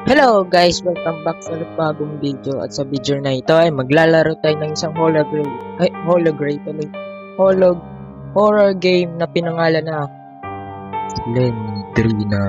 Hello guys! Welcome back sa bagong video at sa video na ito ay maglalaro tayo ng isang horror game na pinangalan na Slendrina.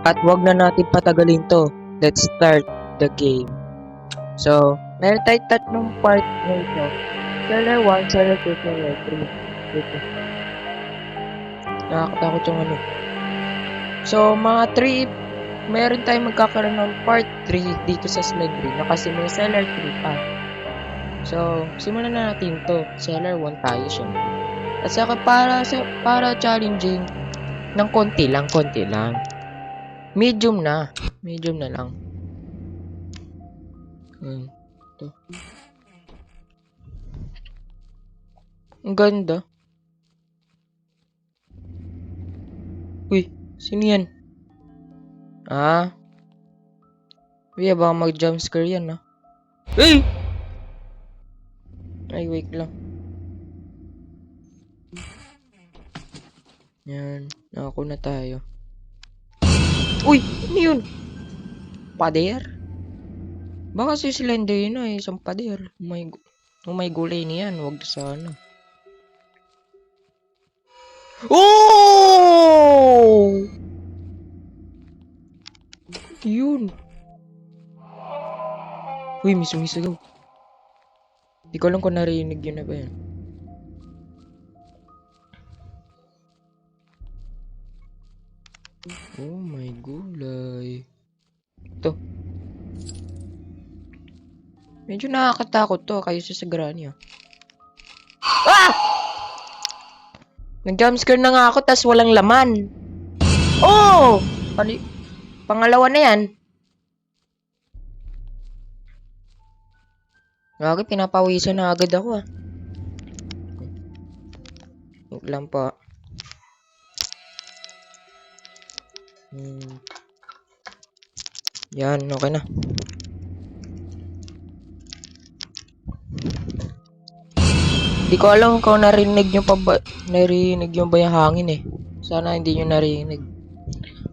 At wag na natin patagalin to. Let's start the game. So, meron tayong tatlong part na ito. Seller 1, Seller 2, Seller 3. Dito. Nakakatakot yung ano. So, mga 3, meron tayong magkakaroon ng part 3 dito sa Slendrina kasi may Seller 3 pa. So, simulan na natin to. Seller 1 tayo syempre. At saka para challenging ng konti lang. Medium na lang. Ito. Ang ganda. Uy, sino yan? Uy, baka mag-jumpscare yan, Hey! Ay, wait lang. Yan, ako na tayo. Uy, ano yun? Pader? Baka si Slender yun isang pader. May gulay niyan, wag sana. Oh! Yun. Uy, may sumisigaw. Di ko alam kung narinig yun na ba yan. Oh my gulay. Ito. Medyo nakakatakot to kayo sa Sagrania. Nag-jumpscare na nga ako tas walang laman. Oh! Pangalawa na yan. Gagi, pinapawisan na agad ako Wait lang po. Yan, okay na. Hindi ko alam kung narinig nyo ba yung hangin Sana hindi nyo narinig.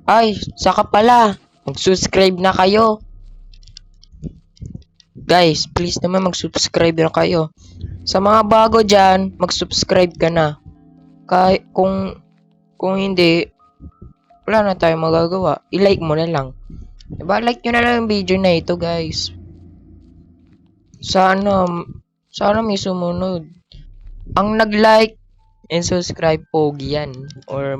Ay, saka pala. Mag-subscribe na kayo. Guys, please naman mag-subscribe na kayo. Sa mga bago dyan, mag-subscribe ka na. Kahit kung hindi, wala na tayong magagawa. I-like mo na lang. Diba? Like nyo na lang yung video na ito, guys. Sana may sumunod. Ang nag-like and subscribe, pogi yan. Or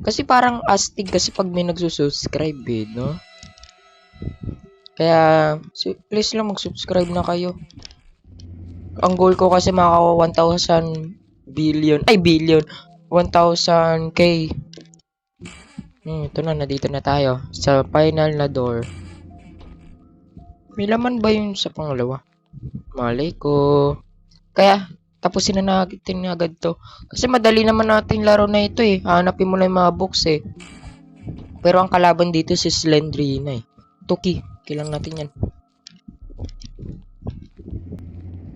kasi parang astig kasi pag may nagsusubscribe no? Kaya, please lang mag-subscribe na kayo. Ang goal ko kasi makakuha 1,000 billion. 1,000k. Ito na, nandito na tayo. Sa final na door. May laman ba yun sa pangalawa? Malay ko. Kaya, tapusin na natin agad to. Kasi madali naman natin laro na ito Hanapin mo lang yung mga books Pero ang kalaban dito si Slendrina Tuki. Kailang natin yan.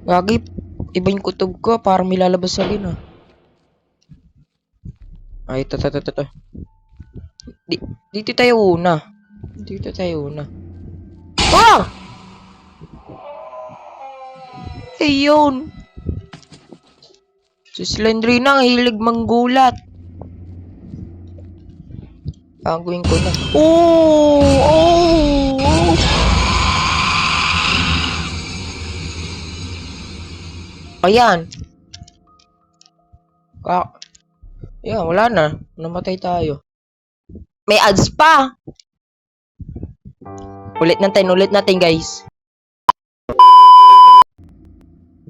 Gagi, iba yung kutob ko. Parang may lalabas sa akin Ay, ito. Dito tayo una. Ayun. Si Slendrina ang hilig manggulat. Gagawin ko na. Ayan. Wala na. Namatay tayo. May ads pa. Ulit natin, guys.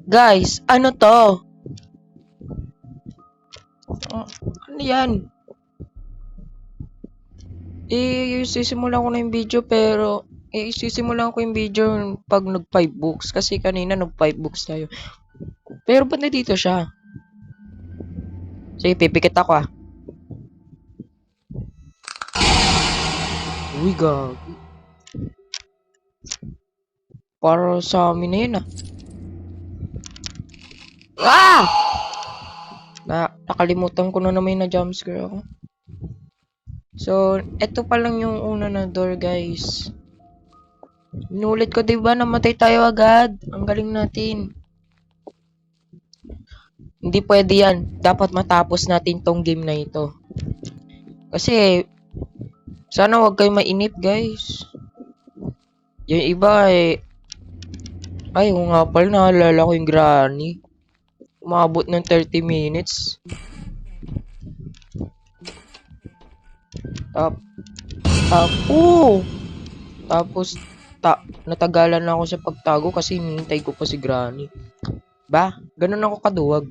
Guys, ano to? Ano yan? Sisimulan ko na yung video pero sisimulan ko yung video pag nag 5 books kasi kanina nag 5 books tayo. Pero ba't na dito siya? Sige, pipikit ako Uy, gagi. Para sa amin na yun Ah! Nakalimutan ko na naman na jumpscare ako. So, eto pa lang yung una na door, guys. Inulit ko, diba? Namatay tayo agad. Ang galing natin. Hindi pwede yan. Dapat matapos natin tong game na ito. Kasi, sana wag kayo mainip, guys. Yung iba ay, kung nga pala, naalala ko yung granny. Umabot ng 30 minutes. Tap, oh! Tapos, natagalan na ako sa pagtago kasi hinihintay ko pa si granny. Ba? Ganun ako kaduwag.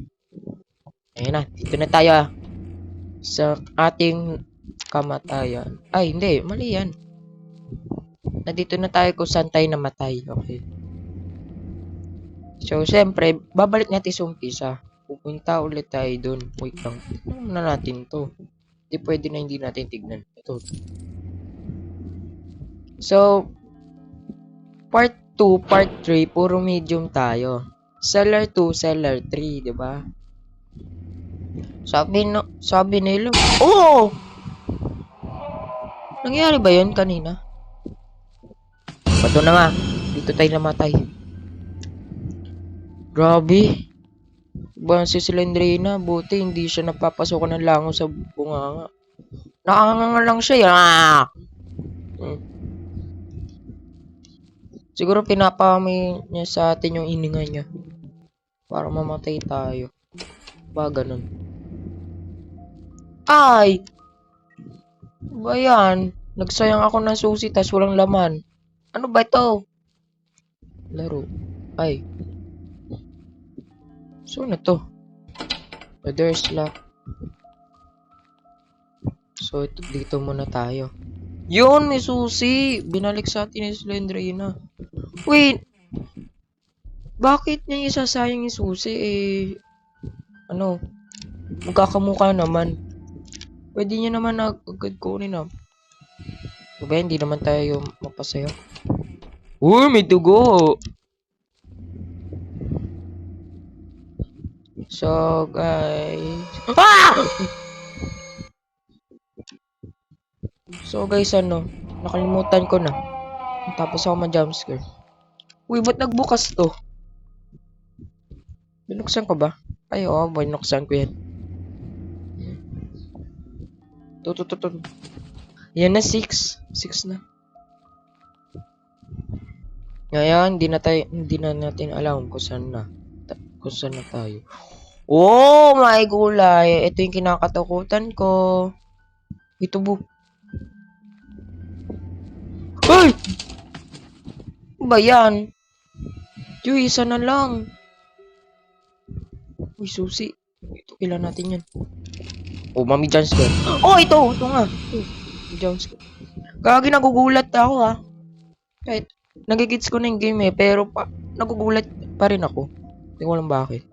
Ayun na, dito na tayo sa ating kamatayan. Ay, hindi. Mali yan. Nandito na tayo kung saan tayo namatay. Okay. So, siyempre, babalik natin sa umpisa. Pupunta ulit tayo dun. Wait lang. Tignan na natin to. Hindi pwede na hindi natin tignan. Ito. So, part 2, part 3, puro medium tayo. Seller 2, seller 3, di ba? Sabi nila. Oh! Nangyari ba yun kanina? Pato na nga. Dito tayo namatay. Grabe. Ba si Slendrina, buti hindi siya napapasokan ng langaw sa bunganga. Nakanganga lang siya. Siguro pinapamay niya sa atin yung ininga niya. Para mamatay tayo. Ba ganun. Ay! Ba yan? Nagsayang ako ng susi tas walang laman. Ano ba ito? Laro. Ay. So na to? There's lock. So dito muna tayo. Yun, may susi. Binalik sa atin ni Slendrina. Wait. Bakit niya isasayang yung susi? Ano? Magkakamukha naman. Pwede niya naman agad kunin Diba, hindi naman tayo mapasaya. Uy, may dugo! So, guys... Ah! So, guys, nakalimutan ko na. Tapos ako ma-jumpscare. Uy, ba't nagbukas to? Binuksan ko ba? Ay, oo, binuksan ko yan. To. Yan na, 6. 6 na. Ngayon, hindi na natin alam kung saan na tayo. Oh my gulay! Ito yung kinakatakutan ko. Ito bu. Ay! Ba yan? Uy, isa na lang. Uy, susi. Ito, kailan natin yan. Oh, mami jumpscare. Oh, ito nga. Jumpscare. Gagi, nagugulat ako Kahit, nagigits ko na yung game pero nagugulat pa rin ako. Hindi ko alam bakit.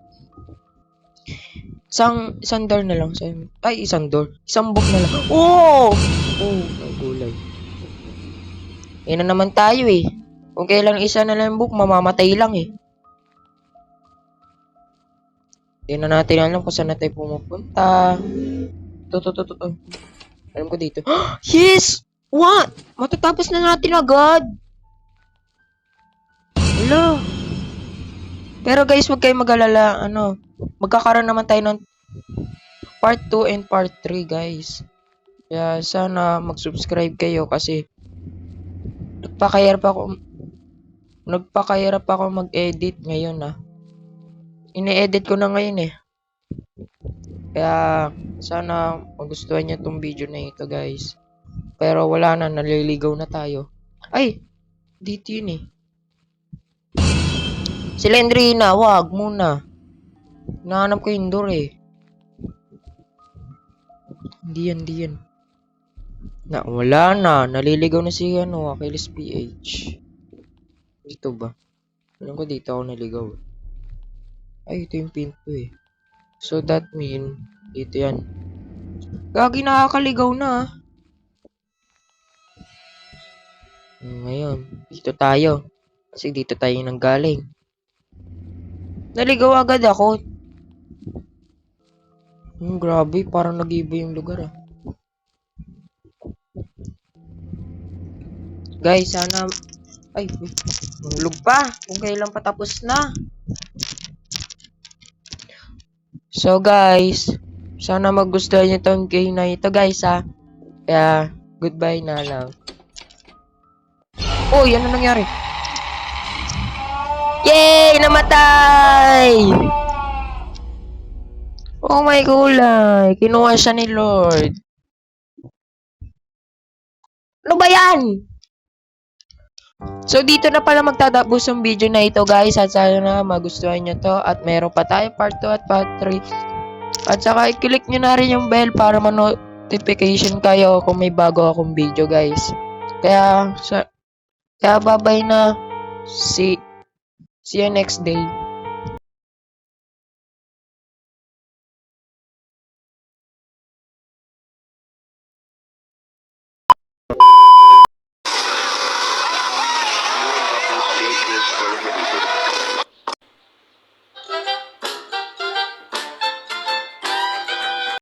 Isang door na lang. Isang door. Isang book na lang. Oh! Oh, nagulay. Yan na naman tayo Kung kailan isa na lang yung book, mamamatay lang Hindi na natin alam kung saan na tayo pumupunta. To. Alam ko dito. Yes! What? Matatapos na natin agad. Hello. Pero guys, wag kayong mag-alala. Magkakaroon naman tayo ng part 2 and part 3, guys. Kaya sana mag-subscribe kayo kasi nagpakahirap ako mag-edit ngayon Ine-edit ko na ngayon Kaya sana magustuhan niyo tong video na ito, guys. Pero wala na, naliligaw na tayo. Ay, dito yun Si Lendrina, wag muna. Nahanap ko yung door Hindi yan. Wala na. Naliligaw na si Achilles PH. Dito ba? Alam ko dito ako naligaw. Ay, ito yung pinto So that mean, dito yan. Gagi, nakakaligaw na Ngayon, dito tayo. Kasi dito tayo nanggaling. Naligaw agad ako. Grabe, parang nag-iba yung lugar ah. Guys, sana... Ay, uy, mahulog pa. Kung kailan patapos na. So guys, sana magustuhan nyo tong game na ito guys ha. Kaya, goodbye na lang. Oh, yan na nangyari. Yay! Namatay! Oh my gulay! Kinuha siya ni Lord. Ano ba yan? So, dito na pala magtatapos yung video na ito guys. At sana magustuhan nyo to. At meron pa tayo part 2 at part 3. At saka i-click nyo na rin yung bell para ma-notification kayo kung may bago akong video guys. Kaya bye-bye na. See you next day.